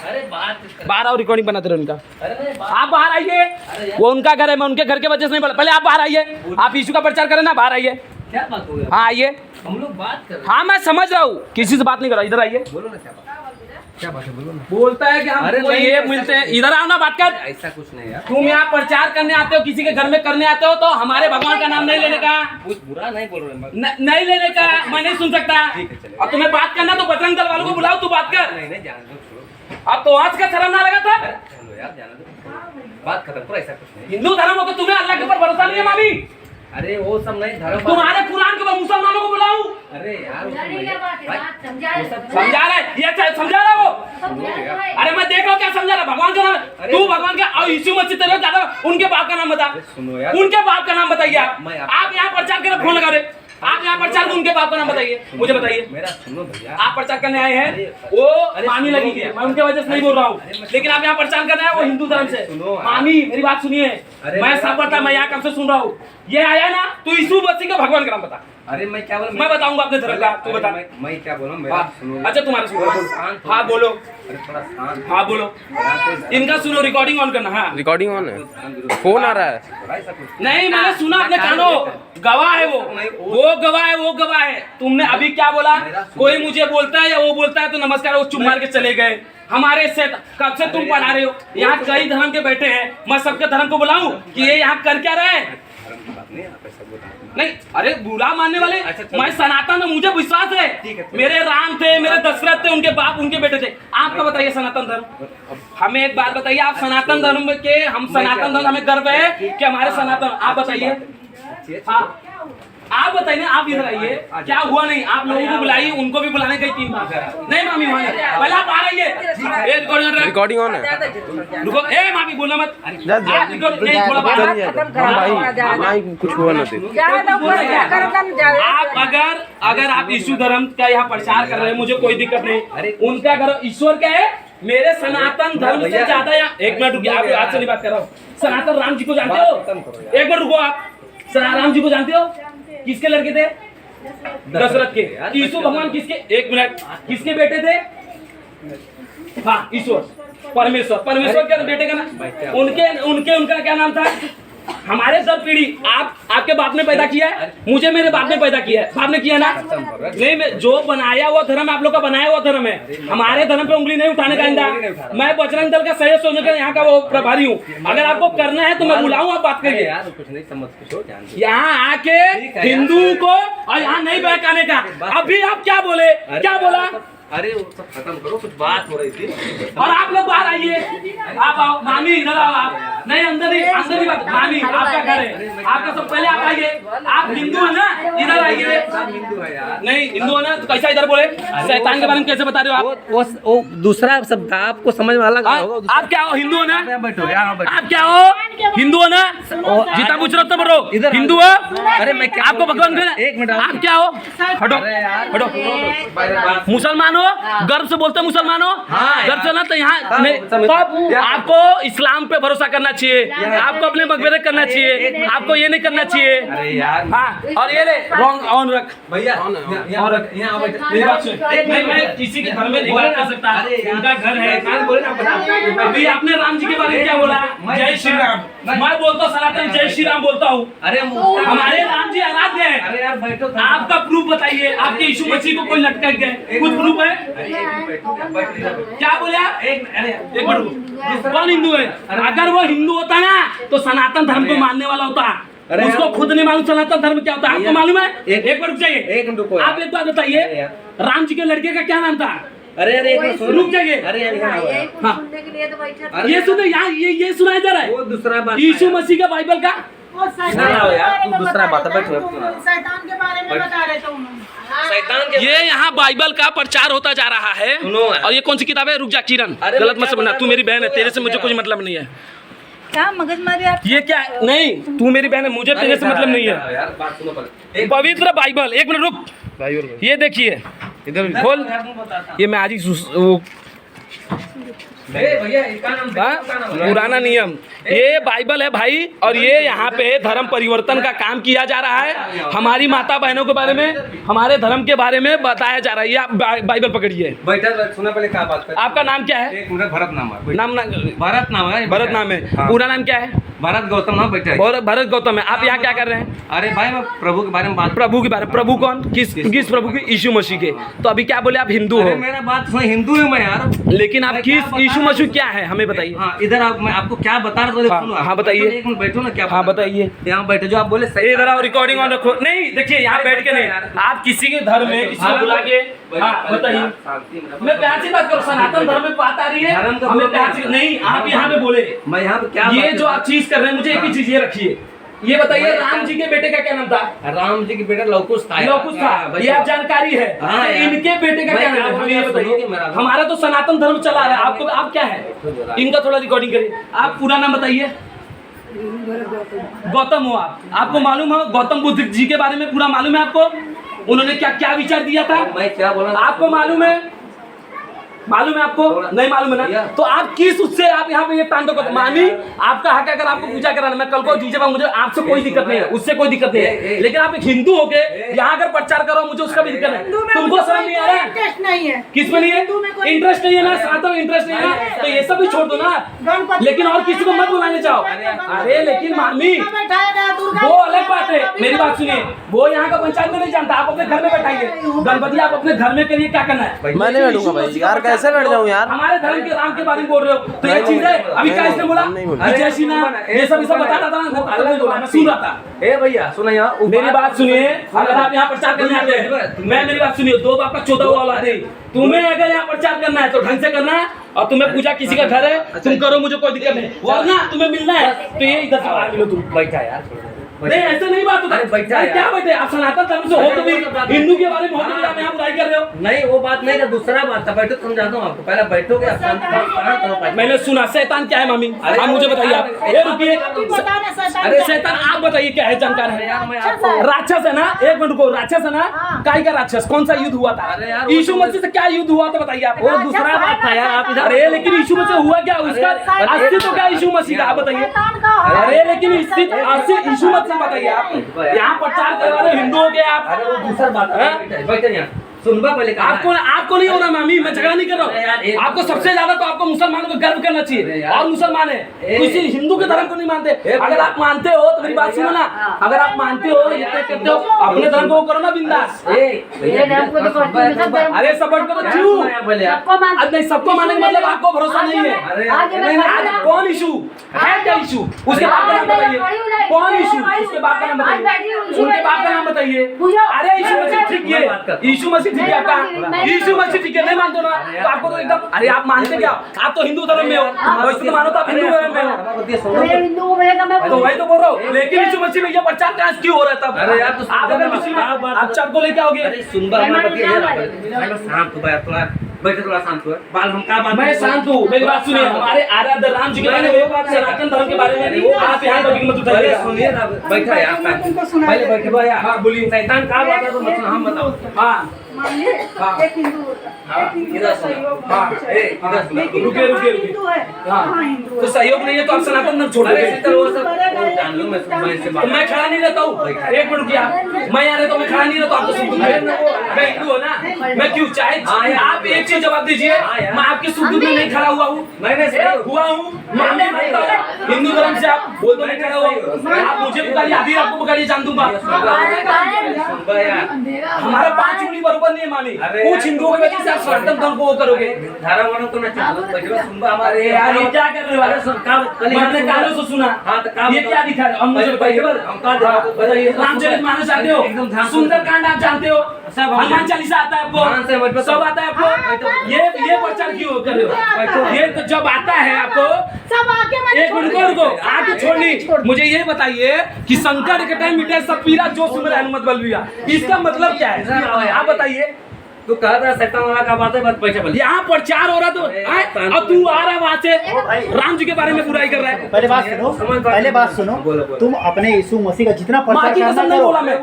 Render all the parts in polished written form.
अरे बाहर आओ, रिकॉर्डिंग बनाते रहे उनका। आप बाहर आइए, वो उनका घर है, मैं उनके घर के वजह से नहीं बोला। पहले आप बाहर आइए, आप इशू का प्रचार करें ना, बाहर आइए। क्या बात हो गई? हाँ आइए, हम लोग बात कर रहे हैं। हाँ मैं समझ रहा हूँ, किसी से बात नहीं कर रहा, इधर आइए। बोलो ना, क्या बात है, बोलो ना। बोलता है कि हम अरे नहीं, ये ऐसा मिलते कुछ हैं, इधर आओ ना, बात कर। ऐसा कुछ नहीं यार, तुम यहाँ प्रचार करने आते हो, किसी के घर में करने आते हो, तो हमारे भगवान का नाम नहीं लेने का, कुछ बुरा नहीं बोल रहे हैं। नहीं लेने का, मैं नहीं सुन सकता। ठीक है, चलिए। और तुम्हें बात करना तो बजरंग दल वालों को बुलाओ, तू बात कर। नहीं जाने दो, छोड़ो। अब तो आज का शर्म ना लगा था। अरे चलो यार, जाने दो, बात खत्म करो, ऐसा कुछ नहीं। हिंदू धर्म हो तो तुम्हें अल्लाह के ऊपर भरोसा नहीं है मामी? अरे वो सब नहीं, धर्म तुम्हारे कुरान के ऊपर मुसलमानों को बुलाऊं? अरे यार वो सब नहीं है। समझा रहा है ये, समझा रहा है वो। अरे मैं देख रहा हूँ क्या समझा रहा है, भगवान का नाम, तू भगवान का और यीशु मसीह तेरे ज्यादा, उनके बाप का नाम बता। सुनो यार, उनके बाप का नाम बताइए आप। मैं आप यहाँ प्रचार करने फोन लगा रहे, आप यहाँ प्रचार कर, उनके बाप का नाम बताइए, मुझे बताइए। मेरा सुनो भैया, आप प्रचार करने आए हैं, वो मामी लगी है, मैं उनके वजह से नहीं बोल रहा हूँ, लेकिन आप यहाँ प्रचार करने आए वो हिंदू धर्म से। मामी मेरी बात सुनिए, मैं सब बता, मैं यहाँ कब से सुन रहा हूँ। ये आया ना, तू यीशु मसीह का भगवान का नाम बता। अरे मैं क्या बोलूं, मैं बताऊंगा अपने धर्म का, तू बता। मैं क्या बोलूं, मेरा सुनो। अच्छा तुम्हारा सुनो, हाँ बोलो। अरे थोड़ा शांत, हाँ बोलो, इनका सुनो, रिकॉर्डिंग ऑन करना। हाँ रिकॉर्डिंग ऑन है, फोन आ रहा है। ऐसा कुछ नहीं, मैंने सुना अपने कानों, गवाह है वो गवाह है, वो गवाह है। तुमने अभी क्या बोला, कोई मुझे बोलता है या वो बोलता है तो नमस्कार, वो चुप मार के चले गए। हमारे से कब से तुम पढ़ा रहे हो, यहाँ कई धर्म के बैठे हैं, मैं सबके धर्म को बुलाऊं कि ये यहाँ कर क्या रहे हैं? धर्म की बात नहीं, आप ऐसा बोलते नहीं, अरे बुरा मानने वाले, अच्छा, मैं सनातन हूं, मुझे विश्वास है। मेरे राम थे, मेरे दशरथ थे, उनके बाप उनके बेटे थे। आपका बताइए सनातन धर्म, हमें एक बात बताइए, आप सनातन धर्म के, हम सनातन धर्म, हमें गर्व है कि हमारे सनातन, आप बताइए। हाँ आप बताइए, आप इधर आइए, क्या हुआ? नहीं, आप लोगों को बुलाइए, उनको भी बुलाने गई 3 बार। नहीं मामी वहाँ पहले आप आ रही है, रिकॉर्डिंग ऑन है। रुको, ए मामी बोलना मत, आप नहीं थोड़ा नहीं कुछ हुआ ना। आप अगर आप यीशु धर्म का यहाँ प्रचार कर रहे हैं, मुझे कोई दिक्कत नहीं। उनका घर ईश्वर क्या है, मेरे सनातन धर्म से ज्यादा। एक मिनट रुकिए, आप आज से नहीं बात कर रहा हूँ। सनातन राम जी को जानते हो? एक मिनट रुको, आप राम जी को जानते हो? किसके लड़के थे? दशरथ के। यीशु भगवान किसके, एक मिनट, किसके बेटे थे? हाँ ईश्वर, परमेश्वर के बेटे का नाम, उनका क्या नाम था? हमारे सब पीढ़ी, आपके बाप ने पैदा किया है, मुझे मेरे बाप ने पैदा किया है, बाप ने किया ना? नहीं, मैं जो बनाया हुआ धर्म, आप लोग का बनाया हुआ धर्म है, हमारे धर्म पे उंगली नहीं उठाने का। इंदा मैं बजरंग दल का सहयोग सोचने का यहाँ का वो प्रभारी हूँ। अगर आपको करना है तो मैं बुलाऊं, आप बात करिए। कुछ नहीं समझ, यहाँ आके हिंदू को और यहाँ नहीं बहकाने का। अभी आप क्या बोले, क्या बोला? अरे वो सब खत्म करो, कुछ बात हो रही थी। और आप लोग बाहर आइए, आप आओ, मामी इधर आओ। आप नहीं, अंदर ही बात, मामी आपका घर है, आपका सब पहले आप आइए। आप हिंदू है ना, इधर आइए। हिंदू है यार, नहीं हिंदू है ना, तो कैसा इधर बोले? शैतान के बारे में कैसे बता रहे हो आप? वो दूसरा शब्द आपको समझ में अलग होगा। आप क्या हो, हिंदू हो ना? बैठो यार, आप क्या हो, हिंदू हो ना? जितना पूछ रहा हूँ बोलो, हिंदू हो? अरे मैं क्या, आपको भगवान, एक मिनट, आप क्या हो? हटो हटो, मुसलमान हो, गर्व से बोलते मुसलमान हो, गर्व से ना, तो यहाँ तब आपको इस्लाम पे भरोसा करना चाहिए, आपको अपने मकबरे करना चाहिए, आपको ये नहीं करना चाहिए। अरे यार, हाँ, और ये ले रॉन्ग ऑन रख भैया, और मेरी बात सुन, मैं किसी के घर में नहीं बात कर सकता, उनका घर है। अभी आपने राम जी के बारे में क्या बोला? जय श्री राम। मैं बोलता हूँ सनातन जय श्री राम बोलता हूँ। अरे हमारे राम जी आराध्य है। अरे यार बैठो, आपका प्रूफ बताइए, आपके यीशु मसीह को कोई लटका गया, कुछ प्रूफ है? क्या बोले आप? एक मिनट, कौन हिंदू है? अगर वो हिंदू होता ना तो सनातन धर्म को मानने वाला होता। उसको खुद नहीं मालूम सनातन धर्म क्या होता है, आपको मालूम है? एक बार रुक जाइए, आप एक बात बताइए, राम जी के लड़के का क्या नाम था? अरे रुक जाइए, हाँ ये सुनो, यहाँ ये सुना इधर है, वो दूसरा बात, यीशु मसीह का बाइबल का दूसरा बात है। शैतान के बारे में बता रहे थे उन्होंने। शैतान के, ये यहाँ बाइबल का प्रचार होता जा रहा है। और ये कौन सी किताब है? रुक जा किरण, गलत मत समझना, तू मेरी बहन है, तेरे से मुझे कोई मतलब नहीं है। क्या मगजमारी आप? ये क्या? नहीं, तू मेरी बहन है, मुझे तेरे से मतलब नहीं है। यार बात सुनो पहले, पवित्र बाइबल, एक मिनट रुक, ये देखिए, इधर खोल, ये मैं आज ही भैया इसका नाम हाँ? पुराना नियम, ये बाइबल है भाई, और ये यहाँ पे धर्म परिवर्तन का काम किया जा रहा है। हमारी माता बहनों के बारे में, हमारे धर्म के बारे में बताया जा रहा है। ये आप बाइबल पकड़िए। बैठा सुना पहले क्या बात कर। आपका नाम क्या है? एक मिनट, भरत नाम है। नाम भरत नाम है। भरत नाम है। हाँ। पूरा नाम क्या है? भरत गौतम नाम बैठा है। भरत गौतम है। आप यहाँ क्या कर रहे हैं? अरे भाई मैं प्रभु के बारे में बात। प्रभु के बारे में? प्रभु कौन? किस प्रभु की? यीशु मसीह के। तो अभी क्या बोले आप हिंदू हो? मेरा बात सुनो, हिंदू हूँ मैं यार। लेकिन आप किस? यीशु मसीह क्या है हमें बताइए। हाँ इधर आप, मैं आपको क्या बता रहा था सुनो। हाँ बताइए। एक मिनट बैठो ना। क्या? हाँ बताइए। यहाँ बैठे जो आप बोले सही। इधर आओ, रिकॉर्डिंग ऑन रखो। नहीं देखिए यहाँ बैठ के नहीं, आप किसी के धर्म में किसी को बुला के। हाँ बताइए। मैं प्यार से बात करूँ, सनातन धर्म में बात आ रही है, हमें प्यार से नहीं। आप यहाँ पे बोले, मैं यहाँ पे क्या ये जो आप चीज कर रहे हैं, मुझे एक ही चीज ये रखिए, ये बताइए राम जी के बेटे का क्या नाम था? राम जी के बेटा लवकुश था। लवकुश था, ये आप जानकारी है। हाँ, इनके बेटे का क्या नाम है? ये बताइए। हमारा तो सनातन धर्म चला रहा है, आपको आप क्या है? इनका थोड़ा रिकॉर्डिंग करिए। आप पूरा नाम बताइए। गौतम हो आप? आपको मालूम है गौतम बुद्ध जी के बारे में पूरा मालूम है आपको? उन्होंने क्या क्या विचार दिया था? मैं क्या बोला? आपको मालूम है? मालूम है आपको? नहीं मालूम है ना? तो आप किस उससे आप यहाँ पे ये तांडव करते? मामी आपका हक है, अगर आपको पूजा कराना, मैं कल को डीजे पर, मुझे आपसे कोई दिक्कत नहीं है, उससे कोई दिक्कत नहीं है। लेकिन आप एक हिंदू होके यहाँ अगर प्रचार करो, मुझे उसका भी दिक्कत है। तुमको समझ नहीं आ रहा है? इंटरेस्ट नहीं है। किस में नहीं है? इंटरेस्ट नहीं है ना? सातों में इंटरेस्ट नहीं है ना? तो ये सब भी छोड़ दो ना। लेकिन और किसी को मत बुलाने चाहो। अरे लेकिन मामी वो अलग बात है, मेरी बात सुनिए। वो यहाँ का पंचायत में नहीं जानता, आप अपने घर में बैठाइए गणपति। आप अपने घर में करिए, क्या करना है? मैं नहीं बैठूंगा भाई यार, कैसे बैठ जाऊँ यार? हमारे धर्म के राम के बारे में बोल रहे हो तो ये चीज है। अभी क्या इसने बोला? जय श्री राम, ये सब बता रहा था ना, मैं सुन रहा था। ए भैया सुनो यहाँ, मेरी बात सुनिए। अगर आप यहाँ प्रचार करने आते हैं, मैं मेरी बात सुनिए, 2 बाप का 14 औलाद है। तुम्हें अगर यहाँ प्रचार करना है तो ढंग से करना है, और तुम्हें पूजा किसी का घर है तुम करो, मुझे कोई दिक्कत नहीं। वरना तुम्हें मिलना है तो ये इधर से बाहर मिलो। तुम बैठा यार। नहीं ऐसे नहीं बात होता। क्या बैठे आप? सनातन धर्म से हो तो भी हिंदू के बारे में हो तो भी आप यहाँ बुराई कर रहे हो। नहीं वो बात नहीं है, दूसरा बात था। बैठो समझाता हूँ आपको। पहले बैठोगे आप शांत। मैंने सुना शैतान क्या है मामी? आप मुझे बताइए। आप ये रुकिए। अरे शैतान आप बताइए क्या है? जानकार है यार मैं आपको। राक्षस है ना? एक मिनट रुको। राक्षस है ना? काय का राक्षस? कौन सा युद्ध हुआ था? यीशु मसीह से क्या युद्ध हुआ था बताइए आप? वो दूसरा बात था यार। आप इधर। अरे लेकिन यीशु मसीह हुआ क्या? उसका अस्तित्व क्या यीशु मसीह का? आप बताइए। अरे लेकिन यीशु मसीह बताइए। आप यहाँ प्रचार कर रहे हो, हिंदू हो गए आप। अरे वो दूसरा बात है। बैठे यहाँ सुनबा पहले। आपको नहीं हो रहा मामी, मैं झगड़ा नहीं कर रहा हूँ। आपको सबसे ज्यादा तो आपको मुसलमानों को गर्व करना चाहिए, और मुसलमान है, किसी हिंदू के धर्म को नहीं मानते। अगर आप मानते हो तो मेरी बात सुनो ना, अगर आप मानते हो ये करते हो, अपने धर्म को करो ना बिंदास। अरे सपोर्ट करो क्यों? नहीं सबको मानने का मतलब आपको भरोसा नहीं है। आज कौन इशू है? क्या इशू? उसके बाप का नाम बताइए। कौन इशू? उसके बाप का नाम बताइए। उनके बाप का नाम बताइए। अरे यीशु मसीह ठीक है, यीशु मसीह ठीक है आपका? यीशु मसीह ठीक है, नहीं मानते ना तो आपको तो एकदम। अरे आप मानते क्या? आप तो हिंदू धर्म में हो, वैसे तो मानो तो आप हिंदू धर्म में हो। तो वही तो बोल रहा हूँ। लेकिन यीशु मसीह में ये प्रचार क्यों हो रहा है तब? अरे यार तो आप अगर मुस्लिम आप चार को लेके आओगे। अरे सुनबा हमारा पति शांत हो गया थोड़ा। बैठे थोड़ा शांत हो। बाल हम क्या बात? मैं शांत हूँ, मेरी बात सुनिए। हमारे आराध्य राम जी के बारे में, सनातन धर्म के बारे में आप यहाँ टॉपिक मत उठाइए। सुनिए ना, बैठा यार पहले बैठे भैया। हाँ बोलिए। शैतान क्या बात है तो मतलब हम बताओ। हाँ एक हिंदू रुके। तो सहयोग नहीं है तो आप सनातन धर्म छोड़ देंगे। तो मैं खड़ा नहीं रहता हूँ। एक मिनट किया मैं यहाँ रहता हूँ, मैं खड़ा नहीं रहता हूँ। आपको मैं हिंदू हो ना, मैं क्यों चाहे आप एक चीज जवाब दीजिए। मैं आपके सुख दुख में नहीं खड़ा हुआ हूँ, मैंने हुआ हूँ। हिंदू धर्म से आप बोल तो नहीं खड़ा हुआ। आप मुझे पुकारिए, अभी आपको पुकारिए, जान दूंगा। हमारा 5 उंगली बरोबर नहीं मानी। कुछ हिंदुओं के वजह से आप सनातन धर्म को वो करोगे। धारा वालों तो ना चलो सुनबा हमारे यार ये क्या कर रहे हो? अरे मैंने कानों से सुना। हाँ तो ये क्या दिखा रहे हो? हम मुझे बताइए। रामचरितमानस जानते हो? सुंदरकांड आप जानते हो? हनुमान चालीसा आता है आपको? सब आता है आपको? ये प्रचार क्यों कर रहे हो? ये तो जब आता है आपको सब आके एक मिनट रुको, आगे छोड़नी। मुझे ये बताइए कि शंकर के टाइम मिटे सब पीरा जो सुमर हनुमत बलबिया, इसका मतलब क्या है? आप बताइए। तू कहा था शैतान वाला का बात है, बस पैसा बोल। यहाँ प्रचार हो रहा तो और तू आ रहा वहाँ से राम जी के बारे में बुराई कर रहा है। पहले बात सुनो, तुम अपने यीशु मसीह का जितना माँ प्रचार की कसम करना नहीं करो। बोला मैं।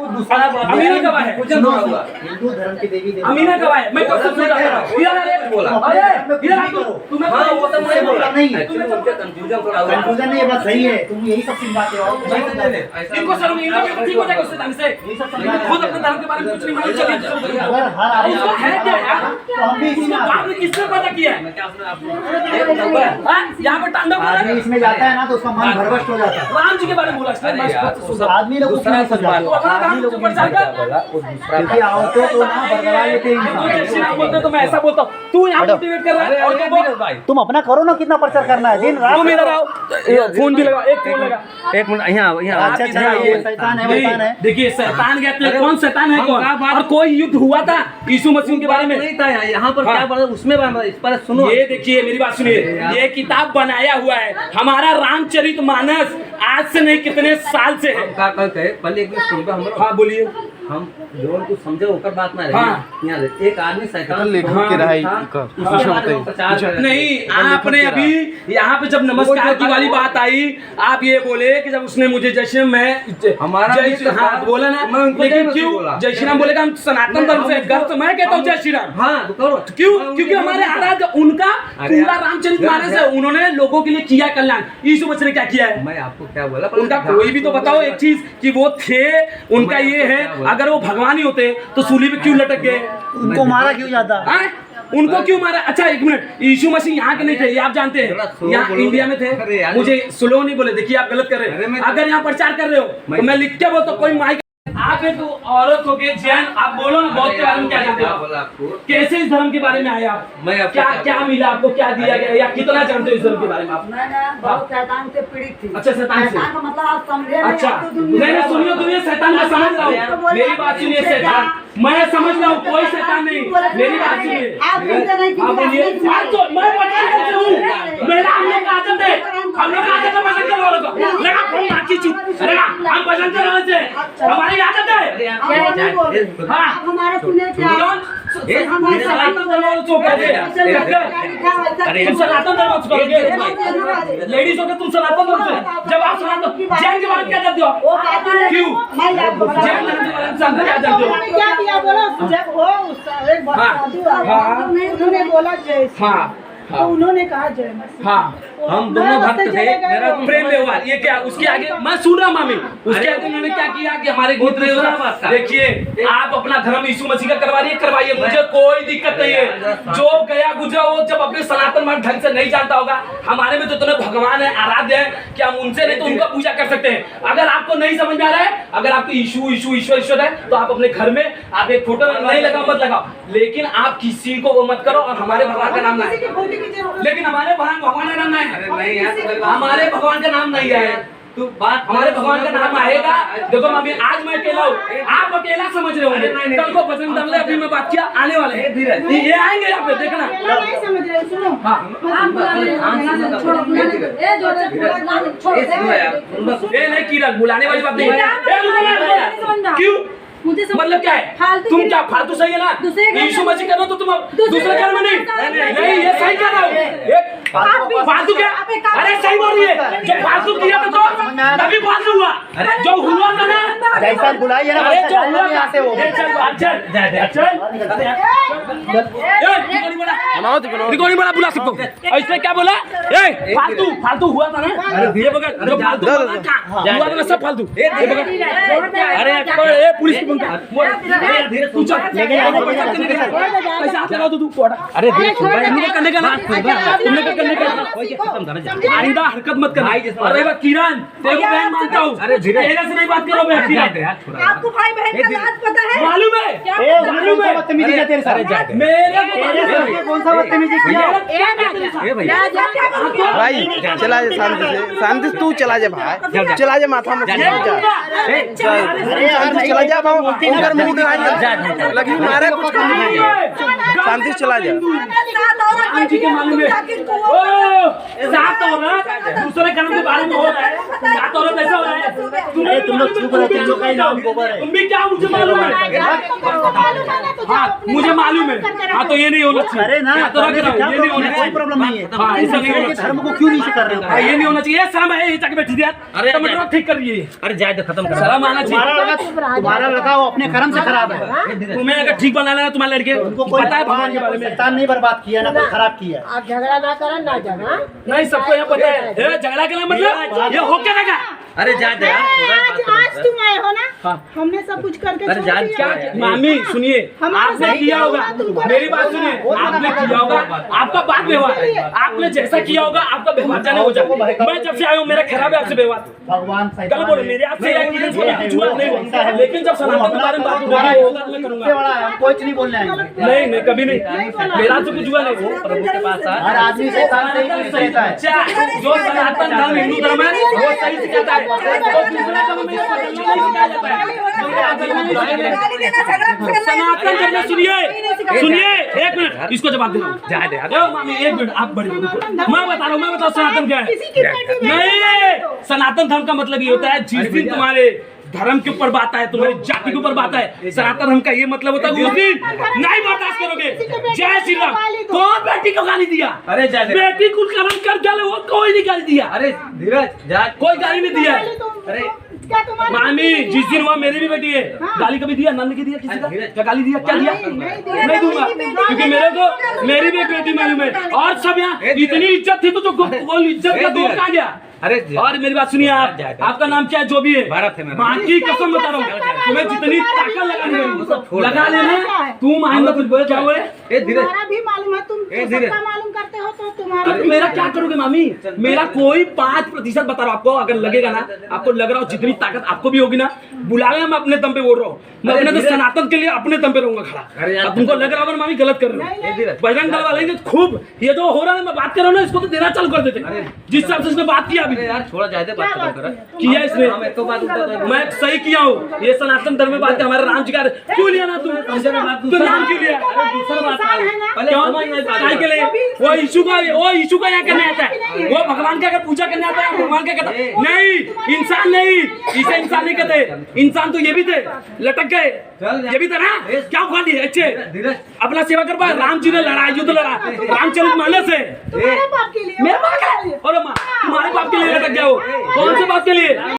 अमीना गवाह है, हिंदू धर्म की देवी देवता अमीना गवाह है, मैं कब से बोल रहा हूँ। तुम्हें हाँ वो तो मैं बोला नहीं, एक्चुअली मुझे कंफ्यूजन थोड़ा हुआ। कंफ्यूजन नहीं, ये बात सही है, तुम यही सब सिखाते हो। इनको शर्म नहीं है, ठीक हो जाएगा उससे ढंग से। खुद अपने धर्म के बारे में कुछ नहीं मालूम चलिए। अगर हर आदमी उसको है क्या यार? तो हम भी इसी में उसको आपने किसने पता किया है? मैं क्या सुना आपको? हाँ, यहाँ पे तांडव कर रहा आदमी है। इसमें जाता है ना तो उसका मन भरभस्ट हो जाता है। राम जी के बारे में बोला इसने, अरे बस यार, बात वो सुन। आदमी लोग कुछ नहीं समझा, तो अपना आदमी राम लोग जी नहीं प्रचार समझा। कर। क्योंकि औरतों को ना बरगला लेते हैं तू इंसान। जैसे आप बोलते हो तो मैं ऐसा बोलता हूँ। तू यहाँ मोटिवेट कर रहा है और तो बोल भाई तुम अपना करो ना, कितना प्रचार करना है दिन रात। तुम इधर आओ, फोन भी लगाओ, एक फोन लगा। एक मिनट यहाँ अच्छा अच्छा, ये शैतान है, शैतान है। देखिए शैतान कहते हैं, कौन शैतान है कौन? और कोई युद्ध हुआ था यीशु मसीह के बारे में? नहीं था यहाँ पर हाँ। क्या बोला उसमें इस पर सुनो। ये देखिए मेरी बात सुनिए, ये किताब बनाया हुआ है हमारा रामचरितमानस, आज से नहीं कितने साल से है। का कहे पहले एक मिनट सुन हम हाँ बोलिए। हम जो कुछ समझे होकर बात ना रही। हाँ। यहाँ देख, एक आदमी शैतान लेखक के रहा है, उसके बारे में प्रचार कर रहे थे। नहीं, आपने अभी यहाँ पे जब नमस्कार की वाली बात आई, आप ये बोले कि जब उसने मुझे जैसे मैं हमारा जय भी श्री तो हाँ था। बोला ना, मैं उनको लेकिन जय श्री क्यों बोला। जय श्री राम बोलेगा? हम सनातन धर्म से गर्व से मैं कहता हूँ जय श्री राम। हाँ तो करो क्यों? क्योंकि हमारे आराध्य उनका अरे पूरा यार, रामचरितमानस है, उन्होंने लोगों के लिए किया कल्याण। यीशु मसीह ने क्या किया है? मैं आपको क्या बोला उनका कोई भी तो बताओ एक चीज कि वो थे, उनका ये है, अगर वो भगवान ही होते तो सूली पे क्यों लटक गए? उनको मारा क्यों जाता? हाँ? उनको क्यों मारा? अच्छा एक मिनट, यीशु मसीह यहाँ के नहीं थे, ये आप जानते हैं, यहाँ इंडिया में अरे थे। यार। मुझे स्लो नहीं बोले, देखिए आप गलत कर रहे अरे हैं। मैं- अगर यहाँ प्रचार कर रहे हो तो मैं लिख के बोलता हूँ, कोई माइक आप एक औरत हो के जैन, आप बोलो ना बौद्ध के बारे में क्या जानते हो? बोला आपको कैसे इस धर्म के बारे में आए आप? मैं आपको क्या क्या मिला आपको, क्या दिया गया, या कितना जानते हो इस धर्म के बारे में आप? मैं ना बहुत शैतान से पीड़ित थी। अच्छा, शैतान से। शैतान का मतलब आप समझे नहीं, अच्छा आप तो दुनिया नहीं का- सुनिए दुनिया शैतान मैं समझ रहा हूँ, मेरी बात सुनिए शैतान, मैं समझ रहा हूँ कोई शैतान नहीं, मेरी बात सुनिए। आप सुनते नहीं आप बोलिए, बात तो मैं पता से हूँ, मेरा हम लोग का आदत है, हम लोग का आदत है भजन करने वालों का। लगा फोन बाकी चुप, लगा हम भजन करने वाले से हमारी आदत है। आप नहीं बोले। हाँ। आप हमारे सुने थे, आप- तुम सनातन धर्म वालों को करोगे, तुम सनातन धर्म को करोगे, लेडीज हो के तुम सनातन धर्म से, जब आप सनातन जैन के बारे में क्या जानते हो? वो कहते हैं, क्यों? मैं आपको बता जैन धर्म के बारे में क्या जानते हो? उन्होंने क्या किया बोला, जब वो उसका एक बात हाँ। साधु आया, हाँ। उन्होंने बोला जय श्री हाँ राम। तो उन्होंने कहा जय मसीह। हाँ, हम दोनों भक्त थे। मेरा प्रेम व्यवहार ये क्या? उसके आगे मैं सुन रहा मामी, उसके आगे उन्होंने क्या किया कि हमारे मित्र योजना, देखिए आप अपना धर्म यीशु मसीह का करवाइए, मुझे कोई दिक्कत नहीं है। जो गया गुजरा वो जब अपने सनातन मत ढंग से नहीं जानता होगा, हमारे में तो इतने भगवान है, आराध्य है कि हम उनसे नहीं तो उनका पूजा कर सकते हैं। अगर आपको नहीं समझ में आ रहा है, अगर आपको यीशु यीशु ईश्वर ईश्वर है, तो आप अपने घर में आप एक फोटो नहीं लगाओ, मत लगाओ, लेकिन आप किसी को वो मत करो और हमारे भगवान का नाम ना है। लेकिन हमारे भगवान का नाम नहीं है, नहीं यार, हमारे भगवान का नाम नहीं है। तू बात हमारे भगवान का नाम आएगा। देखो अभी आज मैं अकेला हूँ, आप अकेला समझ रहे होंगे, कल को बजरंग दल अभी मैं बात किया आने वाले हैं, ये आएंगे यहाँ पे देखना। नहीं समझ रहे, सुनो। हाँ। आप बुलाने ये नहीं किरण बुलाने वाली बात नहीं है। क्यों? मुझे मतलब क्या है? तुम क्या फालतू सही है ना? यीशु मसीह कर रहे हो तो तुम दूसरे घर में नहीं, ये सही कर रहा हूँ। फालतू क्या? अरे सही बोल रही है, जो फालतू किया था तो तभी फालतू हुआ, जो हुआ था ना, जैसा बुलाइए ना अरे वैसा जो जाना हुआ नहीं आते हो। रिकॉर्डिंग बड़ा बुला सकते हो। इसने क्या बोला? ए फालतू फालतू हुआ था ना, ये बगल जो फालतू हुआ था ना, सब फालतू। ये बगल अरे पुलिस की तू चल पैसा हाथ लगा तू अरे करने का ना करने का आइंदा हरकत मत कर। अरे किरण तेरे को बहन मानता हूँ, अरे तेरे से नहीं बात करो मैं। आपको भाई बहन का लाज पता है? मालूम है, ए, मालूम है बदतमीजी किया तेरे साथ। मेरे तेरे साथ कौन सा बदतमीजी किया? भाई चला जा शांति से तू चला जा भाई, चला जा माथा मत जा, अरे यार शांति चला जा भाव ऊपर मुंह दिखाई लगी मारे कुछ करने नहीं, शांति से चला जा। आंटी के मालूम है। सात औरत दूसरे कर्म के बारे में हो रहा है, सात औरत ऐसा हो रहा है। अरे तुम लोग चुप रहो, तुम लोग का ही नाम गोबर है। तुम भी क्या मुझे मालूम है? हाँ मुझे मालूम है। हाँ तो ये नहीं होना चाहिए। अरे ना, तो रख रहा हूँ, ये नहीं होना कोई चाहिए। प्रॉब्लम नहीं है। हाँ ऐसा नहीं होना धर्म चाहिए। को क्यों नहीं कर रहे हो? हाँ, ये नहीं होना चाहिए। शर्म है ये जाके बैठी दिया। अरे, टमाटर ठीक कर रही है। अरे जाए तो खत्म कर शर्म आना चाहिए। तुम्हारा लगा वो अपने कर्म से खराब है। तुम्हें अगर ठीक बनाना है तुम्हारे लड़के उनको कोई पता है भगवान के बारे में। शैतान नहीं बर्बाद किया ना कोई खराब किया। आप झगड़ा ना करो ना झगड़ा नहीं सबको यहाँ पता है। ए, झगड़ा करना मतलब ये हो क्या रहेगा? अरे जाए दे यार, थोड़ा आज बात आज करो। तुम आए हो ना, हाँ। हमने सब कुछ करके अरे छोड़ जान दिया क्या है। है? मामी सुनिए, हमारा आपने साथ किया दिया होगा। होगा, तुमको मेरी बात सुनिए, आपने किया होगा। आपका बात व्यवहार, आपने जैसा किया होगा आपका व्यवहार जाने हो जाए। मैं जब से आया हूँ मेरा खराब है आपसे व्यवहार। भगवान कल बोलो मेरे आपसे एक्सपीरियंस बोला कुछ हुआ नहीं हुआ। लेकिन जब सनातन के बारे में बात होगा होगा तो मैं करूंगा। बड़ा है, हम कुछ नहीं बोलने आएंगे। नहीं नहीं कभी नहीं, मेरा तो कुछ हुआ नहीं। प्रभु के पास आ। हर आदमी से रहता है। अच्छा, जो सनातन धर्म हिंदू धर्म है वो सही सिखाता है, तो दूसरा धर्म में बदलना नहीं सिखाया जाता है। सनातन धर्म में सुनिए एक मिनट, इसको जवाब दे रहा हूँ। जाए दे यार। देखो मामी एक मिनट आप बड़ी मैं बता रहा हूँ, मैं बताओ सनातन क्या है। किसी की पार्टी में नहीं, सनातन धर्म का मतलब ये होता है जिस दिन तुम्हारे धर्म के ऊपर बात है, तुम्हारी जाति के ऊपर बात है, सनातन धर्म का ये मतलब होता है उस दिन नहीं बर्दाश्त करोगे। जय श्री राम। कौन बेटी को गाली दिया? अरे जाए दे। बेटी कुल कर्म कर डाले वो कोई नहीं गाली दिया। अरे धीरज जाए। कोई गाली नहीं दिया। अरे क्या तुम्हारी मामी जिस दिन हुआ मेरी भी बेटी है, गाली कभी दिया? नंद की दिया? किसी का क्या गाली दिया? क्या दिया? नहीं दूंगा, क्योंकि मेरे को मेरी भी एक बेटी मालूम है। और सब यहाँ इतनी इज्जत थी तो वो इज्जत का दौर कहाँ गया? अरे और मेरी बात सुनिए, आप आपका नाम क्या है? जो भी है भारत है मेरा। माँ की कसम बता रहा हूँ, तुम्हें जितनी ताकत लगा लेना तुम आएंगे कुछ बोले क्या हुए? ए धीरज, तुम्हारा भी मालूम है, तुम ए, तो धीरे। सबका मालूम करते हो तो तुम्हारा तो मेरा क्या करोगे मामी? मेरा कोई 5% बता रहा हूँ आपको, अगर लगेगा ना आपको लग रहा हो जितनी ताकत आपको भी होगी ना, बुलावे मैं अपने दम पे बोल रहा हूँ। मैं अपने तो सनातन के लिए अपने दम पे रहूंगा अरे खड़ा। यार, अब तुमको लग रहा होगा मामी गलत कर रहे ए हो। धीरज। बजरंग दल वाले ने खूब ये जो हो रहा है मैं बात कर रहा हूँ ना, इसको तो देना चालू कर देते। जिस हिसाब से इसने बात किया अभी अरे यार छोड़ा जाए दे, बात खत्म कर। किया इसने, हम एक तो बात उठा मैं सही किया हूँ। ये सनातन धर्म में बात है, हमारे राम जी का क्यों लिया ना तुम? तो नाम क्यों लिया? दूसरा बात काय के लिए? वो यीशु का यहाँ करने आता है। वो भगवान का अगर पूजा करने आता है भगवान का कहता है नहीं, इंसान नहीं, इसे इंसान नहीं कहते। इंसान तो ये भी थे, लटक गए, ये भी था ना। क्या उखाड़ लिए? अच्छे धीरज। अपना सेवा कर पाए। राम जी ने लड़ा, युद्ध लड़ा रामचरित मानस से। तुम्हारे बाप के लिए मेरे बाप के लिए? और माँ तुम्हारे बाप के लिए लटक गया वो? कौन से बाप के लिए?